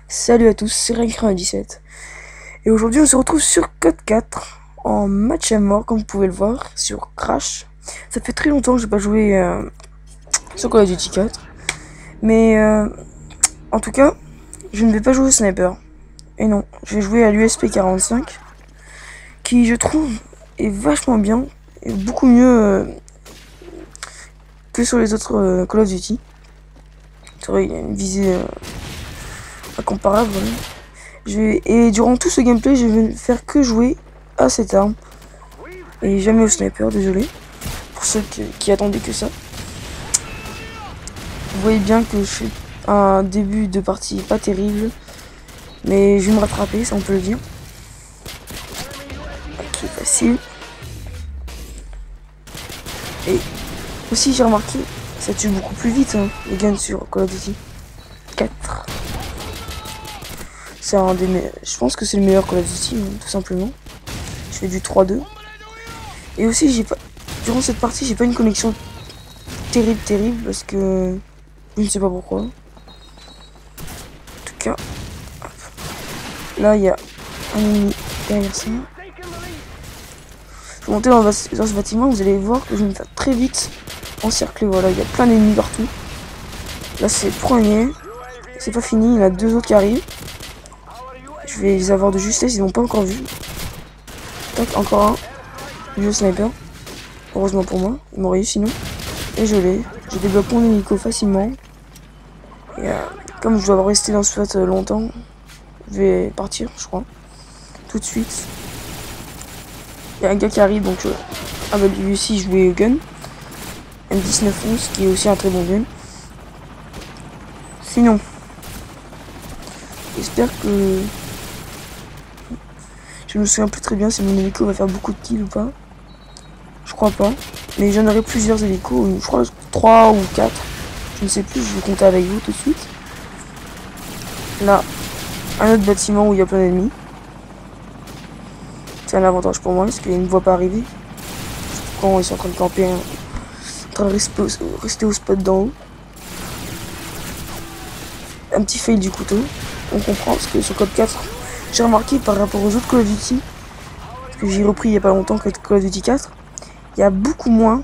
Salut à tous, c'est Rankrin17 et aujourd'hui on se retrouve sur Code 4 en match à mort comme vous pouvez le voir sur Crash. Ça fait très longtemps que j'ai pas joué sur Call of Duty 4, mais en tout cas je ne vais pas jouer au sniper. Et non, je vais jouer à l'USP 45 qui je trouve est vachement bien et beaucoup mieux que sur les autres Call of Duty. C'est vrai, il y a une visée incomparable. Et durant tout ce gameplay, je vais faire que jouer à cette arme et jamais au sniper, désolé pour ceux qui attendaient que ça. Vous voyez bien que je fais un début de partie pas terrible, mais je vais me rattraper, ça on peut le dire. Ok, facile. Et aussi j'ai remarqué, ça tue beaucoup plus vite hein, les guns sur Call of Duty 4. C'est un des meilleurs. Je pense que c'est le meilleur Call of Duty, hein, tout simplement. Je fais du 3-2. Et aussi, j'ai pas. Durant cette partie, j'ai pas une connexion terrible parce que je ne sais pas pourquoi. En tout cas, hop. Là, il y a un ennemi derrière ça. Je vais monter dans ce bâtiment. Vous allez voir que je vais me faire très vite encercler. Voilà, il y a plein d'ennemis partout. Là, c'est le premier. C'est pas fini. Il y en a deux autres qui arrivent. Je vais les avoir de justesse, ils n'ont pas encore vu. Tac, encore un. Lui au sniper. Heureusement pour moi, il m'aurait eu sinon. Et je l'ai. Je débloque mon hélico facilement. Et comme je dois rester dans ce spot longtemps, je vais partir, je crois. Tout de suite. Il y a un gars qui arrive, donc ah bah lui aussi jouer au gun. M1911 qui est aussi un très bon gun. Sinon, j'espère que... Je me souviens plus très bien si mon hélico va faire beaucoup de kills ou pas. Je crois pas. Mais j'en aurai plusieurs hélicos. Je crois 3 ou 4. Je ne sais plus. Je vais compter avec vous tout de suite. Là, un autre bâtiment où il y a plein d'ennemis. C'est un avantage pour moi parce qu'ils ne me voient pas arriver. Quand ils sont en train de camper, en train de rester au spot d'en haut. Un petit fail du couteau. On comprend parce que sur Code 4, j'ai remarqué par rapport aux autres Call of Duty, parce que j'ai repris il y a pas longtemps que Call of Duty 4, il y a beaucoup moins,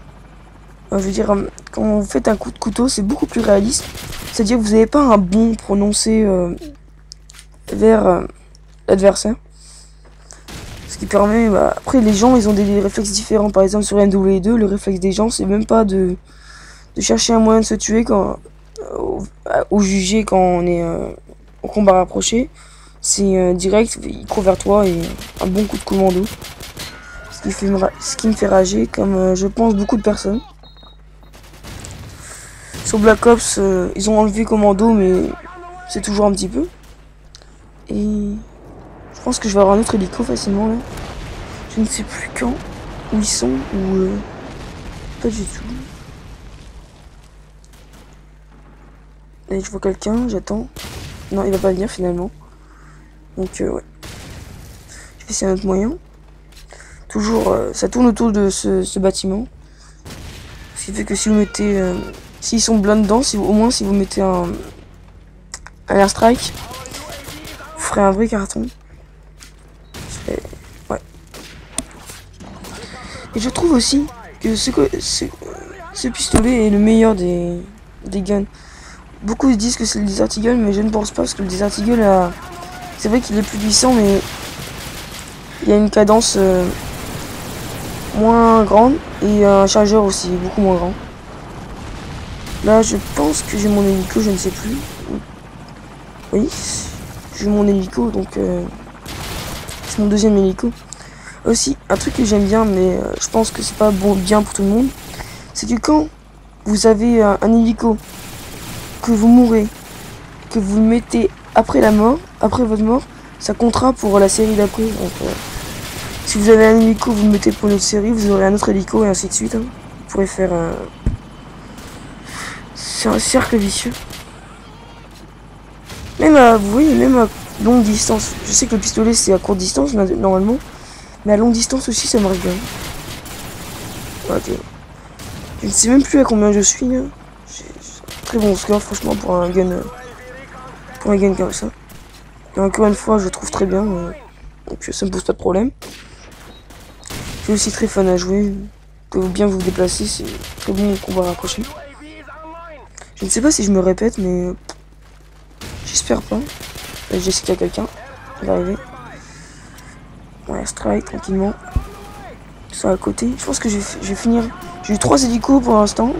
je veux dire, quand vous faites un coup de couteau, c'est beaucoup plus réaliste, c'est-à-dire que vous n'avez pas un bond prononcé vers l'adversaire, ce qui permet, après les gens ils ont des réflexes différents, par exemple sur MW2, le réflexe des gens c'est même pas de chercher un moyen de se tuer quand, au jugé quand on est au combat rapproché. C'est direct, il court vers toi et un bon coup de commando. Ce qui me fait rager, comme je pense beaucoup de personnes. Sur Black Ops, ils ont enlevé commando, mais c'est toujours un petit peu. Et je pense que je vais avoir un autre hélico facilement là. Je ne sais plus quand, où ils sont, ou pas du tout. Et je vois quelqu'un, j'attends. Non, il va pas venir finalement. Donc ouais. Je vais essayer un autre moyen. Toujours, ça tourne autour de ce bâtiment. Ce qui fait que si vous mettez... s'ils sont plein dedans, au moins si vous mettez un airstrike, vous ferez un vrai carton. Ouais. Et je trouve aussi que ce pistolet est le meilleur des guns. Beaucoup disent que c'est le Desert Eagle, mais je ne pense pas parce que le Desert Eagle a... C'est vrai qu'il est plus puissant, mais il y a une cadence moins grande et un chargeur aussi beaucoup moins grand. Là, je pense que j'ai mon hélico, je ne sais plus. Oui, j'ai mon hélico, donc c'est mon deuxième hélico. Aussi, un truc que j'aime bien, mais je pense que c'est pas bien pour tout le monde, c'est que quand vous avez un hélico, que vous mourrez, que vous le mettez après la mort, après votre mort, ça comptera pour la série d'après. Donc, si vous avez un hélico, vous le mettez pour une autre série, vous aurez un autre hélico et ainsi de suite. Hein. Vous pourrez faire un... C'est un cercle vicieux. Même à, vous voyez, même à longue distance. Je sais que le pistolet c'est à courte distance normalement. Mais à longue distance aussi ça marche bien. Ok. Je ne sais même plus à combien je suis là. J'ai très bon score franchement pour un gun. Pour un gun comme ça. Et encore une fois je trouve très bien. Donc ça me pose pas de problème. C'est aussi très fun à jouer. Vous pouvez bien vous déplacer, c'est très bon combat rapproché. Je ne sais pas si je me répète, mais j'espère pas. Là, je sais qu'il y a quelqu'un. Il va arriver. Ouais, strike tranquillement. Ça à côté. Je pense que je vais finir. J'ai eu 3 hélicos pour l'instant.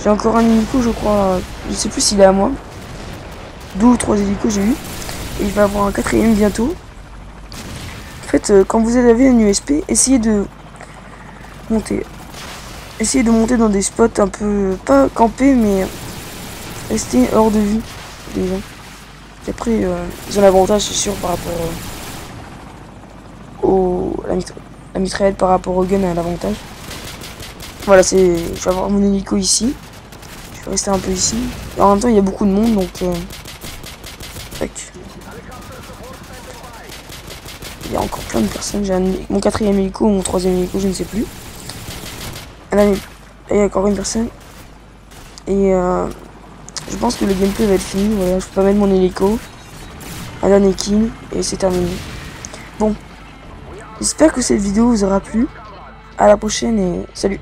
J'ai encore un hélico, je crois. Je sais plus s'il est à moi. 2 ou 3 hélicos j'ai eu. Et je vais avoir un 4ème bientôt. En fait, quand vous avez un USP, essayez de monter. Essayez de monter dans des spots un peu, pas campés, mais rester hors de vue des gens. Et après, ils ont l'avantage, c'est sûr, par rapport la mitraillette par rapport au gun à l'avantage. Voilà, je vais avoir mon hélico ici. Je vais rester un peu ici. Et en même temps, il y a beaucoup de monde, donc tac. Il y a encore plein de personnes. J'ai mon 4ème hélico ou mon 3ème hélico, je ne sais plus. Et là, il y a encore une personne. Et je pense que le gameplay va être fini. Voilà, je peux pas mettre mon hélico. Un dernier kill et c'est terminé. Bon, j'espère que cette vidéo vous aura plu. À la prochaine et salut.